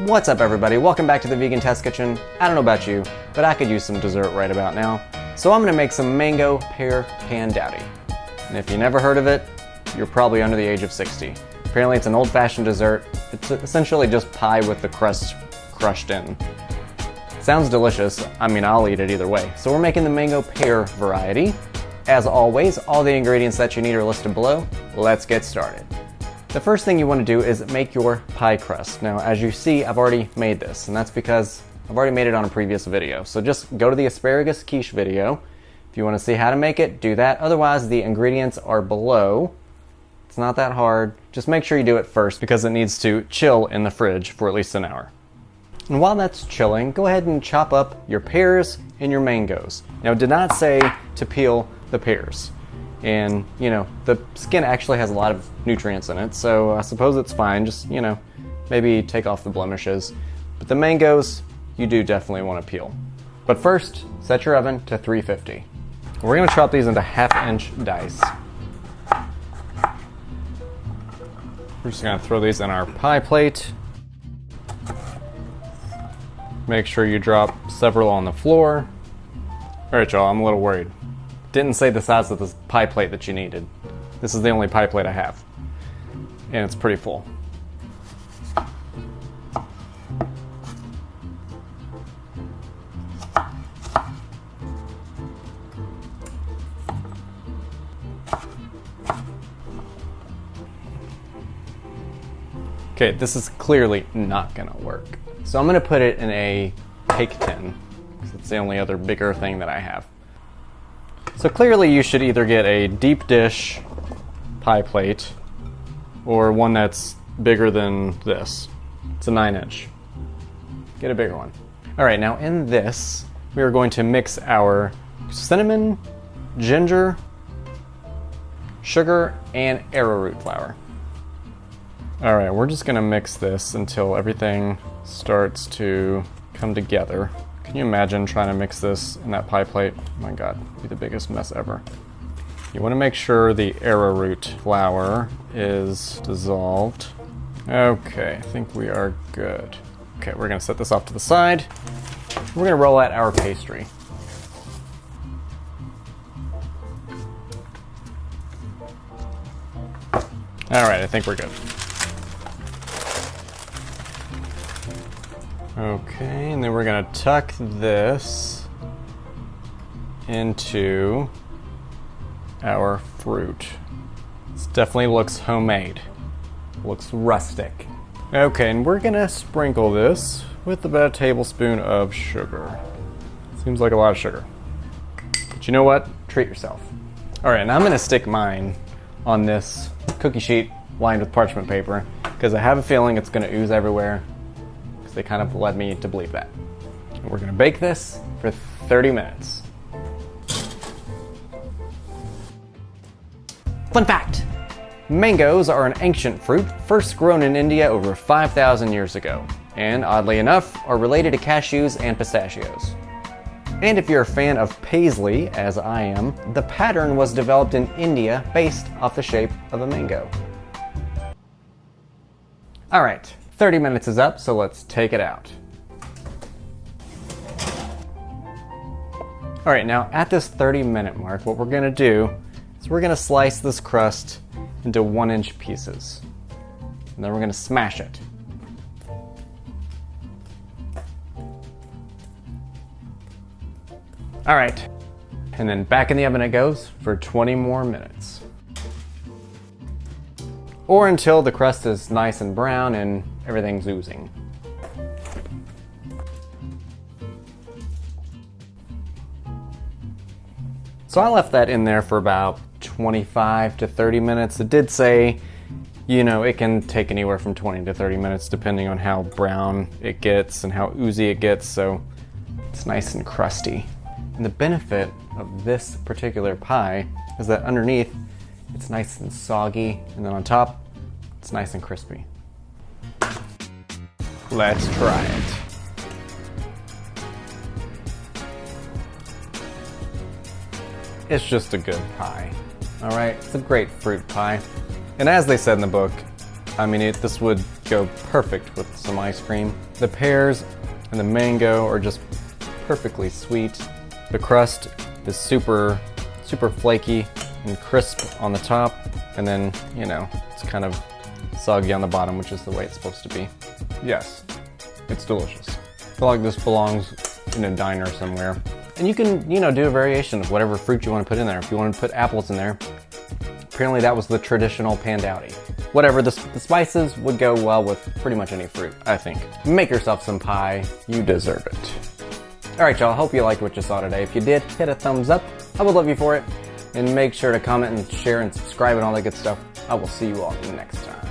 What's up everybody, welcome back to the Vegan Test Kitchen. I don't know about you, but I could use some dessert right about now. So I'm gonna make some Mango-Pear Pandowdy. And if you never heard of it, you're probably under the age of 60. Apparently it's an old-fashioned dessert. It's essentially just pie with the crust crushed in. Sounds delicious. I mean, I'll eat it either way. So we're making the Mango-Pear variety. As always, all the ingredients that you need are listed below. Let's get started. The first thing you want to do is make your pie crust. Now, as you see, I've already made this, and that's because I've already made it on a previous video. So just go to the asparagus quiche video. If you want to see how to make it, do that. Otherwise, the ingredients are below. It's not that hard. Just make sure you do it first because it needs to chill in the fridge for at least an hour. And while that's chilling, go ahead and chop up your pears and your mangoes. Now, it did not say to peel the pears. And, you know, the skin actually has a lot of nutrients in it, so I suppose it's fine. Just, you know, maybe take off the blemishes. But the mangoes, you do definitely want to peel. But first, set your oven to 350. We're going to chop these into 1/2-inch dice. We're just going to throw these in our pie plate. Make sure you drop several on the floor. All right, y'all, I'm a little worried. Didn't say the size of the pie plate that you needed. This is the only pie plate I have. And it's pretty full. Okay, this is clearly not gonna work. So I'm gonna put it in a cake tin, because it's the only other bigger thing that I have. So clearly you should either get a deep dish pie plate or one that's bigger than this. It's a 9-inch. Get a bigger one. All right, now in this, we are going to mix our cinnamon, ginger, sugar, and arrowroot flour. All right, we're just gonna mix this until everything starts to come together. Can you imagine trying to mix this in that pie plate? Oh my God, it'd be the biggest mess ever. You want to make sure the arrowroot flour is dissolved. Okay, I think we are good. Okay, we're gonna set this off to the side. We're gonna roll out our pastry. All right, I think we're good. Okay, and then we're gonna tuck this into our fruit. This definitely looks homemade. Looks rustic. Okay, and we're gonna sprinkle this with about a tablespoon of sugar. Seems like a lot of sugar. But you know what? Treat yourself. All right, and I'm gonna stick mine on this cookie sheet lined with parchment paper because I have a feeling it's gonna ooze everywhere. They kind of led me to believe that. And we're gonna bake this for 30 minutes. Fun fact, mangoes are an ancient fruit first grown in India over 5,000 years ago, and oddly enough, are related to cashews and pistachios. And if you're a fan of paisley, as I am, the pattern was developed in India based off the shape of a mango. All right. 30 minutes is up, so let's take it out. All right, now at this 30-minute mark, what we're gonna do is we're gonna slice this crust into 1-inch pieces. And then we're gonna smash it. All right, and then back in the oven it goes for 20 more minutes. Or until the crust is nice and brown and everything's oozing. So I left that in there for about 25 to 30 minutes. It did say, you know, it can take anywhere from 20 to 30 minutes depending on how brown it gets and how oozy it gets, so it's nice and crusty. And the benefit of this particular pie is that underneath it's nice and soggy, and then on top it's nice and crispy. Let's try it. It's just a good pie. All right, it's a great fruit pie. And as they said in the book, I mean, this would go perfect with some ice cream. The pears and the mango are just perfectly sweet. The crust is super flaky and crisp on the top, and then, you know, it's kind of soggy on the bottom, which is the way it's supposed to be. Yes, it's delicious. I feel like this belongs in a diner somewhere. And you can, you know, do a variation of whatever fruit you want to put in there. If you want to put apples in there, apparently that was the traditional Pandowdy. Whatever, the spices would go well with pretty much any fruit, I think. Make yourself some pie, you deserve it. Alright y'all, hope you liked what you saw today. If you did, hit a thumbs up, I would love you for it. And make sure to comment and share and subscribe and all that good stuff. I will see you all next time.